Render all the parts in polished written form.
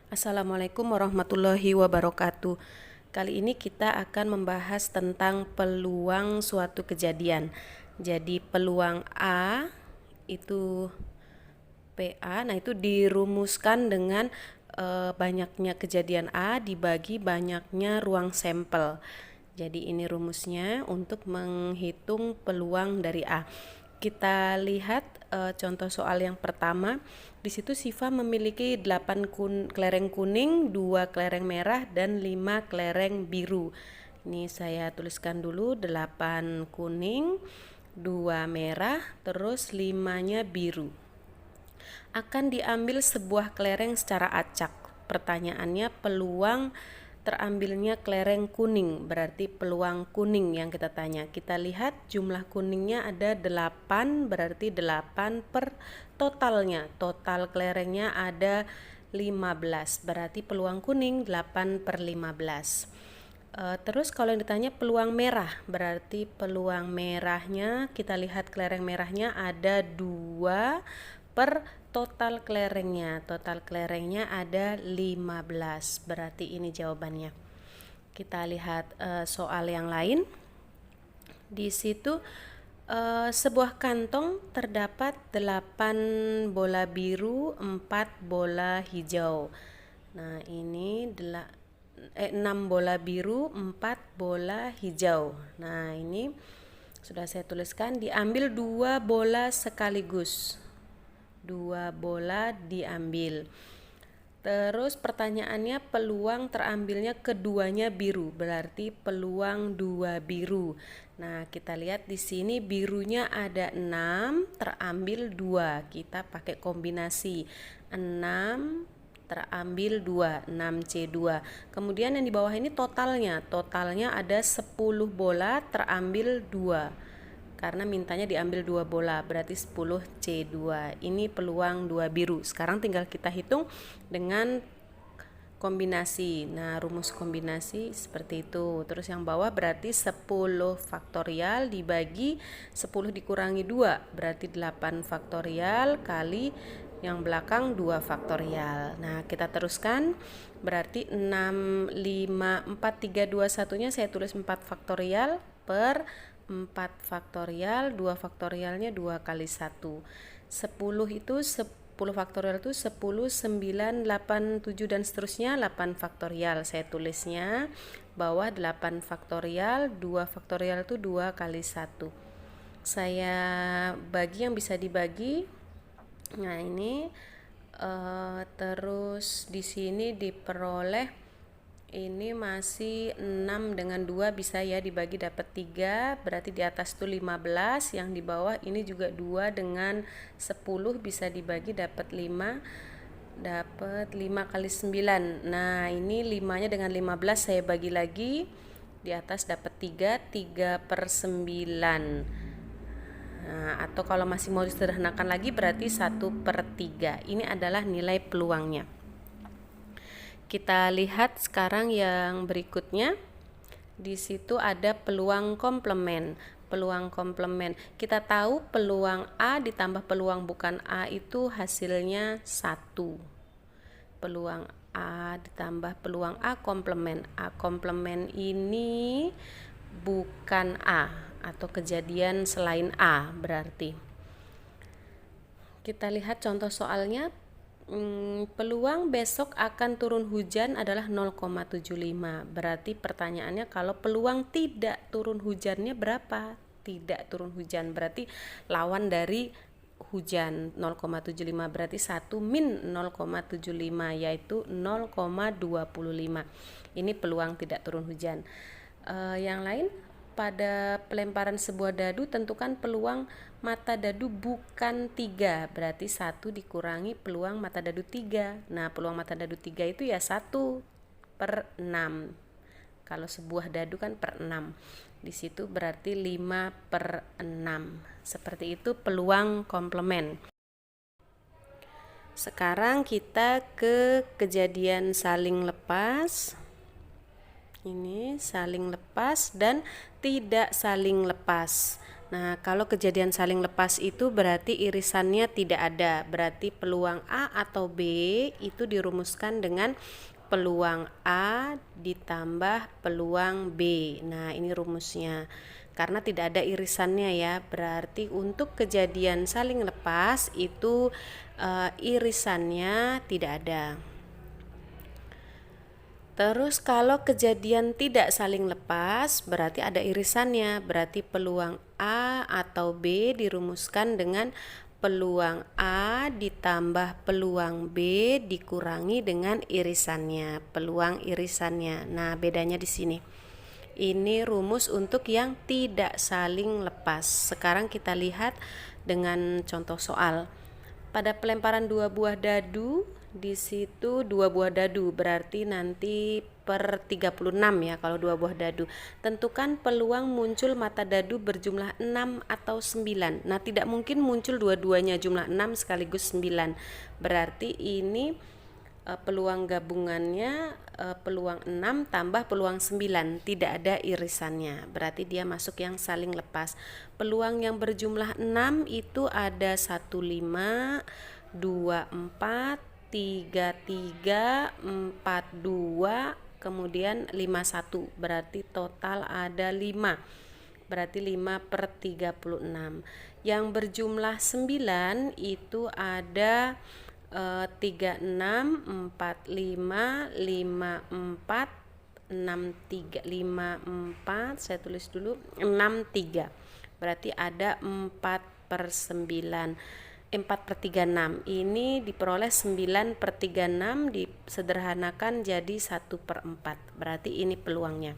Assalamualaikum warahmatullahi wabarakatuh. Kali ini kita akan membahas tentang peluang suatu kejadian. Jadi peluang A itu PA, nah itu dirumuskan dengan banyaknya kejadian A dibagi banyaknya ruang sampel. Jadi ini rumusnya untuk menghitung peluang dari A. Kita lihat contoh soal yang pertama. Di situ Siva memiliki 8 kelereng kuning, 2 kelereng merah, dan 5 kelereng biru. Ini saya tuliskan dulu, 8 kuning, 2 merah, terus 5-nya biru. Akan diambil sebuah kelereng secara acak. Pertanyaannya peluang terambilnya kelereng kuning, berarti peluang kuning yang kita tanya. Kita lihat jumlah kuningnya ada 8, berarti 8 per totalnya. Total kelerengnya ada 15, berarti peluang kuning 8 per 15. Terus kalau yang ditanya peluang merah, berarti peluang merahnya, kita lihat kelereng merahnya ada 2 per total kelerengnya. Total kelerengnya ada 15, berarti ini jawabannya. Kita lihat soal yang lain. Di situ sebuah kantong terdapat 8 bola biru, 4 bola hijau. Nah, ini 6 bola biru, 4 bola hijau. Nah, ini sudah saya tuliskan, diambil 2 bola sekaligus. 2 bola diambil. Terus pertanyaannya peluang terambilnya keduanya biru, berarti peluang 2 biru. Nah, kita lihat di sini birunya ada 6, terambil 2. Kita pakai kombinasi 6 terambil 2, 6C2. Kemudian yang di bawah ini totalnya. Totalnya ada 10 bola terambil 2. Karena mintanya diambil 2 bola, berarti 10C2. Ini peluang 2 biru. Sekarang tinggal kita hitung dengan kombinasi. Nah, rumus kombinasi seperti itu. Terus yang bawah berarti 10 faktorial dibagi 10 dikurangi 2, berarti 8 faktorial kali yang belakang 2 faktorial. Nah, kita teruskan. Berarti 6, 5, 4, 3, 2, 1-nya saya tulis 4 faktorial per 4 faktorial, 2 faktorialnya 2 kali 1. 10 itu 10 faktorial itu 10, 9, 8, 7 dan seterusnya 8 faktorial. Saya tulisnya bawah 8 faktorial, 2 faktorial itu 2 kali 1. Saya bagi yang bisa dibagi. Nah, ini terus di sini diperoleh ini masih 6 dengan 2 bisa ya dibagi dapat 3, berarti di atas itu 15, yang di bawah ini juga 2 dengan 10 bisa dibagi dapat 5, dapat 5 kali 9. Nah, ini 5-nya dengan 15 saya bagi lagi, di atas dapat 3, 3 per 9. Nah, atau kalau masih mau disederhanakan lagi berarti 1 per 3. Ini adalah nilai peluangnya. Kita lihat sekarang yang berikutnya. Di situ ada peluang komplement. Peluang komplement. Kita tahu peluang A ditambah peluang bukan A itu hasilnya 1. Peluang A ditambah peluang A komplement. A komplement ini bukan A atau kejadian selain A berarti. Kita lihat contoh soalnya. Peluang besok akan turun hujan adalah 0,75. Berarti pertanyaannya kalau peluang tidak turun hujannya berapa? Tidak turun hujan berarti lawan dari hujan 0,75, berarti 1 min 0,75 yaitu 0,25. Ini peluang tidak turun hujan. Yang lain, pada pelemparan sebuah dadu tentukan peluang mata dadu bukan 3, berarti 1 dikurangi peluang mata dadu 3. Nah, peluang mata dadu 3 itu ya 1 per 6. Kalau sebuah dadu kan per 6. Di situ berarti 5 per 6. Seperti itu peluang komplement. Sekarang kita ke kejadian saling lepas. Ini saling lepas dan tidak saling lepas. Nah, kalau kejadian saling lepas itu berarti irisannya tidak ada. Berarti peluang A atau B itu dirumuskan dengan peluang A ditambah peluang B. Nah, ini rumusnya. Karena tidak ada irisannya ya, berarti untuk kejadian saling lepas itu irisannya tidak ada. Terus kalau kejadian tidak saling lepas berarti ada irisannya, berarti peluang A atau B dirumuskan dengan peluang A ditambah peluang B dikurangi dengan irisannya, peluang irisannya. Nah, bedanya di sini. Ini rumus untuk yang tidak saling lepas. Sekarang kita lihat dengan contoh soal. Pada pelemparan 2 buah dadu, di situ 2 buah dadu, berarti nanti per 36 ya kalau 2 buah dadu. Tentukan peluang muncul mata dadu berjumlah 6 atau 9. Nah, tidak mungkin muncul dua-duanya jumlah 6 sekaligus 9. Berarti ini peluang gabungannya peluang 6 tambah peluang 9, tidak ada irisannya, berarti dia masuk yang saling lepas. Peluang yang berjumlah 6 itu ada 15, 24, 33, 42, kemudian 51, berarti total ada 5, berarti 5 per 36. Yang berjumlah 9 itu ada 36, 45, 54, 63, 54, saya tulis dulu 63, berarti ada 4 per 9, 4 per 36, ini diperoleh 9 per 36 disederhanakan jadi 1 per 4, berarti ini peluangnya.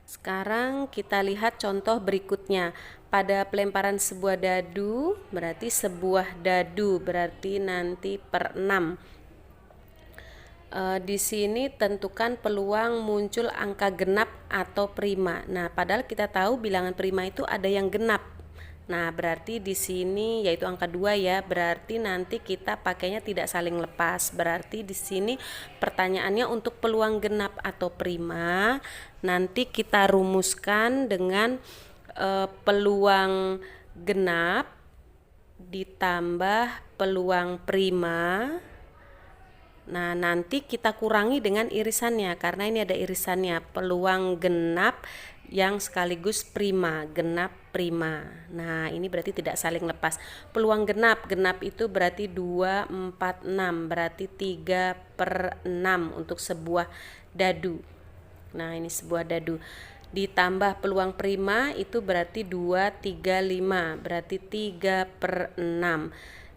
Sekarang kita lihat contoh berikutnya. Pada pelemparan sebuah dadu, berarti sebuah dadu, berarti nanti per 6. Di sini tentukan peluang muncul angka genap atau prima. Nah, padahal kita tahu bilangan prima itu ada yang genap. Nah, berarti di sini yaitu angka 2 ya, berarti nanti kita pakainya tidak saling lepas. Berarti di sini pertanyaannya untuk peluang genap atau prima, nanti kita rumuskan dengan peluang genap ditambah peluang prima. Nah, nanti kita kurangi dengan irisannya karena ini ada irisannya, peluang genap yang sekaligus prima, genap prima. Nah, ini berarti tidak saling lepas. Peluang genap, genap itu berarti 2, 4, 6, berarti 3 per 6 untuk sebuah dadu. Nah, ini sebuah dadu. Ditambah peluang prima itu berarti 2, 3, 5, berarti 3 per 6.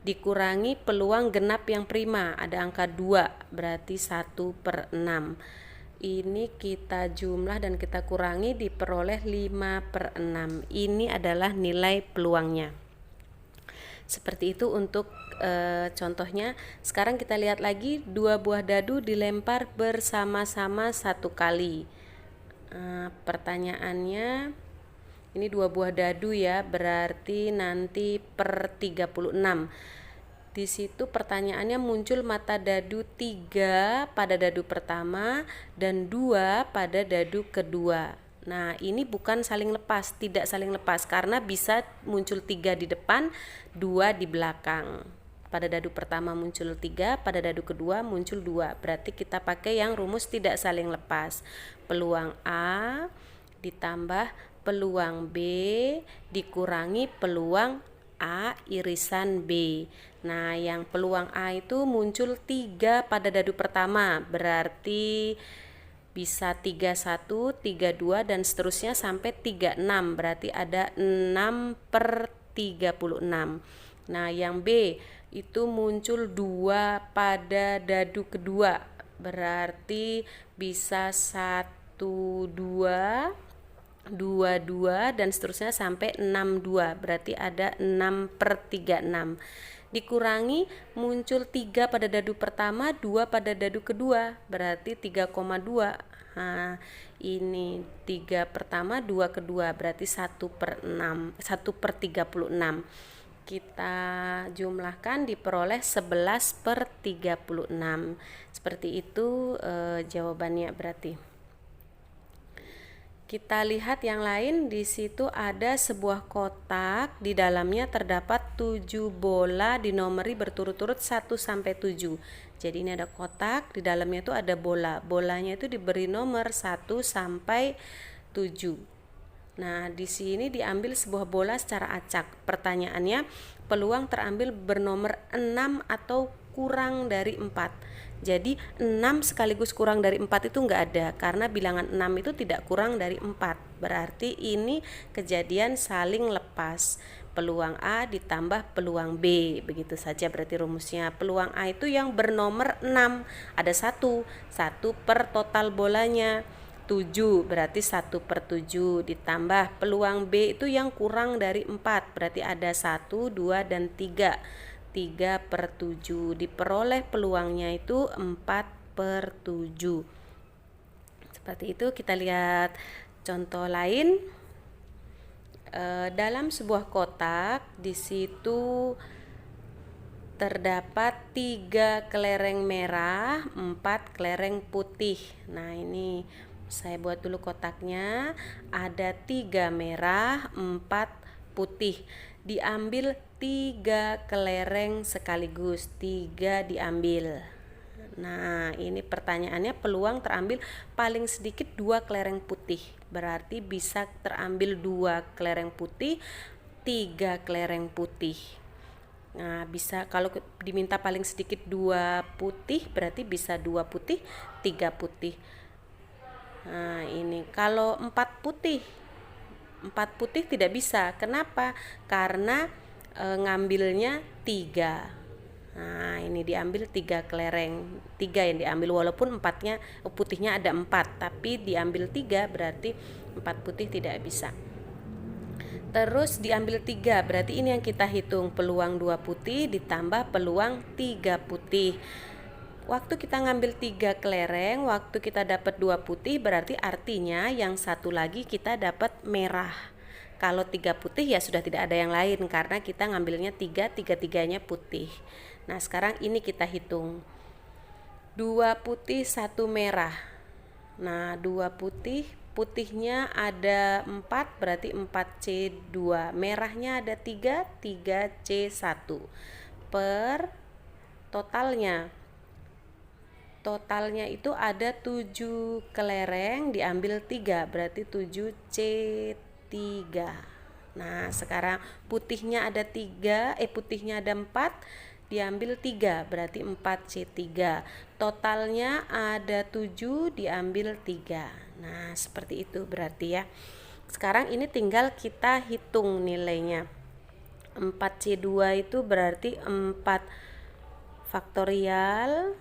Dikurangi peluang genap yang prima, ada angka 2, berarti 1 per 6. Ini kita jumlah dan kita kurangi diperoleh 5 per 6. Ini adalah nilai peluangnya. Seperti itu untuk contohnya. Sekarang kita lihat lagi, 2 buah dadu dilempar bersama-sama 1 kali. Pertanyaannya, ini 2 buah dadu ya, berarti nanti per 36. Di situ pertanyaannya muncul mata dadu 3 pada dadu pertama dan 2 pada dadu kedua. Nah, ini bukan saling lepas, tidak saling lepas karena bisa muncul 3 di depan, 2 di belakang. Pada dadu pertama muncul 3, pada dadu kedua muncul 2. Berarti kita pakai yang rumus tidak saling lepas. Peluang A ditambah peluang B dikurangi peluang A irisan B. Nah, yang peluang A itu muncul 3 pada dadu pertama, berarti bisa 31, 32 dan seterusnya sampai 36, berarti ada 6 per 36. Nah, yang B itu muncul 2 pada dadu kedua, berarti bisa 1, 2, 22 dan seterusnya sampai 62, berarti ada 6 per 36. Dikurangi muncul 3 pada dadu pertama, 2 pada dadu kedua, berarti 3,2. Nah, ini 3 pertama, 2 kedua, berarti 1 per 6, 1 per 36. Kita jumlahkan diperoleh 11 per 36. Seperti itu jawabannya berarti. Kita lihat yang lain, di situ ada sebuah kotak, di dalamnya terdapat 7 bola dinomori berturut-turut 1 sampai 7. Jadi ini ada kotak, di dalamnya itu ada bola. Bolanya itu diberi nomor 1 sampai 7. Nah, di sini diambil sebuah bola secara acak. Pertanyaannya, peluang terambil bernomor 6 atau kurang dari 4. Jadi 6 sekaligus kurang dari 4 itu enggak ada, karena bilangan 6 itu tidak kurang dari 4. Berarti ini kejadian saling lepas. Peluang A ditambah peluang B, begitu saja berarti rumusnya. Peluang A itu yang bernomor 6, ada 1 per total bolanya 7, berarti 1/7, ditambah peluang B itu yang kurang dari 4, berarti ada 1, 2, dan 3. 3/7, diperoleh peluangnya itu 4/7. Seperti itu. Kita lihat contoh lain. Dalam sebuah kotak, di situ terdapat 3 kelereng merah, 4 kelereng putih. Nah, ini saya buat dulu kotaknya. Ada 3 merah, 4 putih. Diambil 3 kelereng sekaligus, 3 diambil. Nah, ini pertanyaannya, peluang terambil paling sedikit 2 kelereng putih. Berarti bisa terambil 2 kelereng putih, 3 kelereng putih. Nah, bisa kalau diminta paling sedikit 2 putih, berarti bisa 2 putih, 3 putih. Nah, ini kalau 4 putih tidak bisa. Kenapa? Karena ngambilnya 3. Nah, ini diambil 3 kelereng, 3 yang diambil, walaupun putihnya ada 4, tapi diambil 3, berarti 4 putih tidak bisa. Terus diambil 3, berarti ini yang kita hitung, peluang 2 putih ditambah peluang 3 putih. Waktu kita ngambil 3 kelereng, waktu kita dapat 2 putih, berarti artinya yang satu lagi kita dapat merah. Kalau 3 putih ya sudah tidak ada yang lain, karena kita ngambilnya 3, 3-3-nya putih. Nah, sekarang ini kita hitung. 2 putih, 1 merah. Nah, 2 putih, putihnya ada 4, berarti 4C2. Merahnya ada 3, 3C1. Per totalnya. Totalnya itu ada 7 kelereng, diambil 3, berarti 7C3. Nah, sekarang putihnya ada 4, diambil 3, berarti 4C3. Totalnya ada 7, diambil 3. Nah, seperti itu berarti ya. Sekarang ini tinggal kita hitung nilainya. 4C2 itu berarti 4 faktorial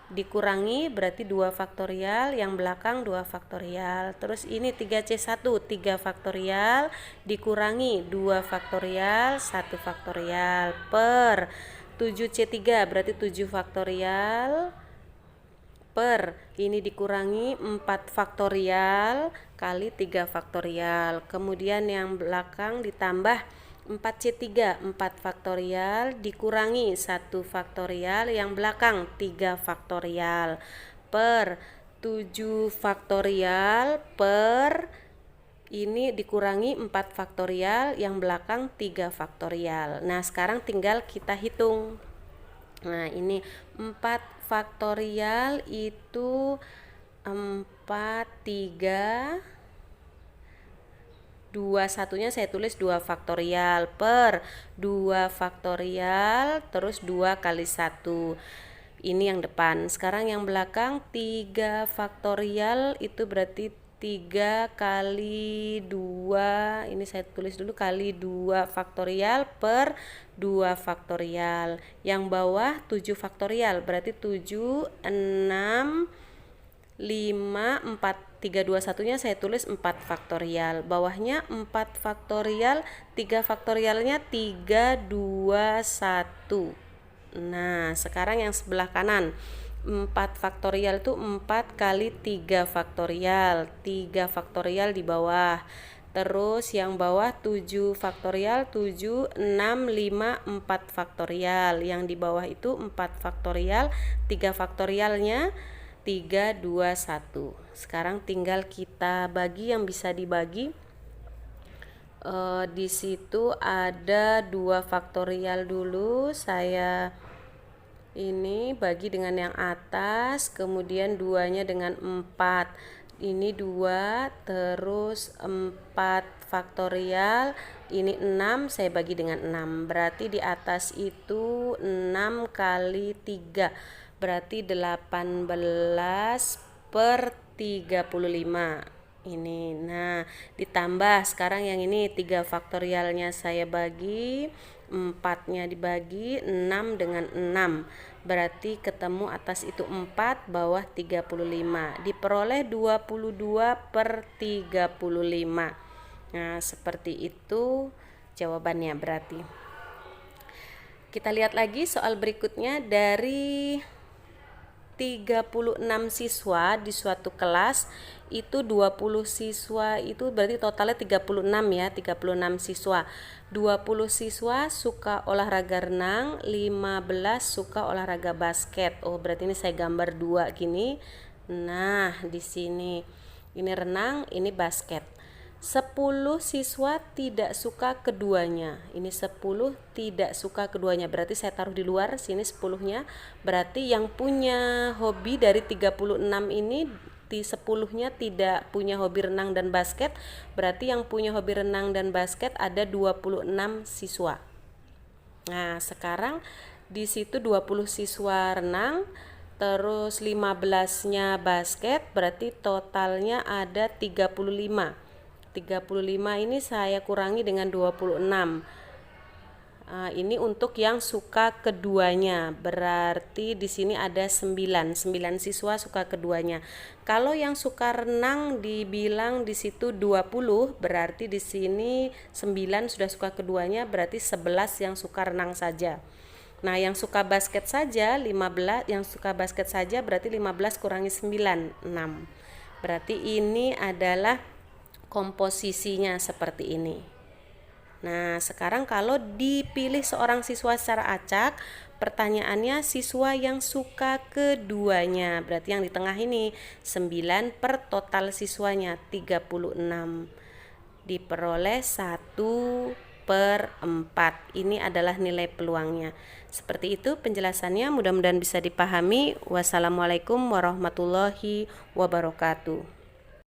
dikurangi berarti 2 faktorial, yang belakang 2 faktorial. Terus ini 3C1, 3 faktorial dikurangi 2 faktorial, 1 faktorial, per 7C3 berarti 7 faktorial, per ini dikurangi 4 faktorial kali 3 faktorial. Kemudian yang belakang ditambah 4C3, 4 faktorial dikurangi 1 faktorial, yang belakang 3 faktorial, per 7 faktorial, per ini dikurangi 4 faktorial, yang belakang 3 faktorial. Nah, sekarang tinggal kita hitung. Nah, ini 4 faktorial itu 4, 3, 2, satunya saya tulis 2 faktorial, per 2 faktorial, terus 2 kali 1. Ini yang depan. Sekarang yang belakang 3 faktorial itu berarti 3 kali 2, ini saya tulis dulu, kali 2 faktorial, per 2 faktorial. Yang bawah 7 faktorial, berarti 7, 6, 5, 4, 3, 2, satunya saya tulis 4 faktorial. Bawahnya 4 faktorial, 3 faktorialnya 3, 2, 1. Nah, sekarang yang sebelah kanan. 4 faktorial itu 4 kali 3 faktorial. 3 faktorial di bawah. Terus yang bawah 7 faktorial, 7, 6, 5, 4 faktorial. Yang di bawah itu 4 faktorial, 3 faktorialnya 3, 2, 1. Sekarang tinggal kita bagi yang bisa dibagi. Di situ ada 2 faktorial dulu, saya ini bagi dengan yang atas, kemudian 2-nya dengan 4. Ini 2, terus 4 faktorial, ini 6, saya bagi dengan 6. Berarti di atas itu 6 kali 3, berarti 18 per 35 ini. Nah, ditambah sekarang yang ini 3 faktorialnya saya bagi, 4-nya dibagi 6 dengan 6. Berarti ketemu atas itu 4, bawah 35. Diperoleh 22 per 35. Nah, seperti itu jawabannya berarti. Kita lihat lagi soal berikutnya. Dari 36 siswa di suatu kelas, itu 20 siswa, itu berarti totalnya 36 ya, 36 siswa. 20 siswa suka olahraga renang, 15 suka olahraga basket. Oh, berarti ini saya gambar 2 gini. Nah, di sini ini renang, ini basket. 10 siswa tidak suka keduanya. Ini 10 tidak suka keduanya. Berarti saya taruh di luar sini 10-nya. Berarti yang punya hobi dari 36 ini di 10-nya tidak punya hobi renang dan basket. Berarti yang punya hobi renang dan basket ada 26 siswa. Nah, sekarang di situ 20 siswa renang, terus 15-nya basket, berarti totalnya ada 35. 35 ini saya kurangi dengan 26. Ini untuk yang suka keduanya, berarti di sini ada 9 siswa suka keduanya. Kalau yang suka renang dibilang di situ 20, berarti di sini 9 sudah suka keduanya, berarti 11 yang suka renang saja. Nah, yang suka basket saja 15, yang suka basket saja berarti 15 kurangi 9, 6. Berarti ini adalah komposisinya seperti ini. Nah, sekarang kalau dipilih seorang siswa secara acak, pertanyaannya siswa yang suka keduanya. Berarti yang di tengah ini 9 per total siswanya 36. Diperoleh 1 per 4. Ini adalah nilai peluangnya. Seperti itu penjelasannya, mudah-mudahan bisa dipahami. Wassalamualaikum warahmatullahi wabarakatuh.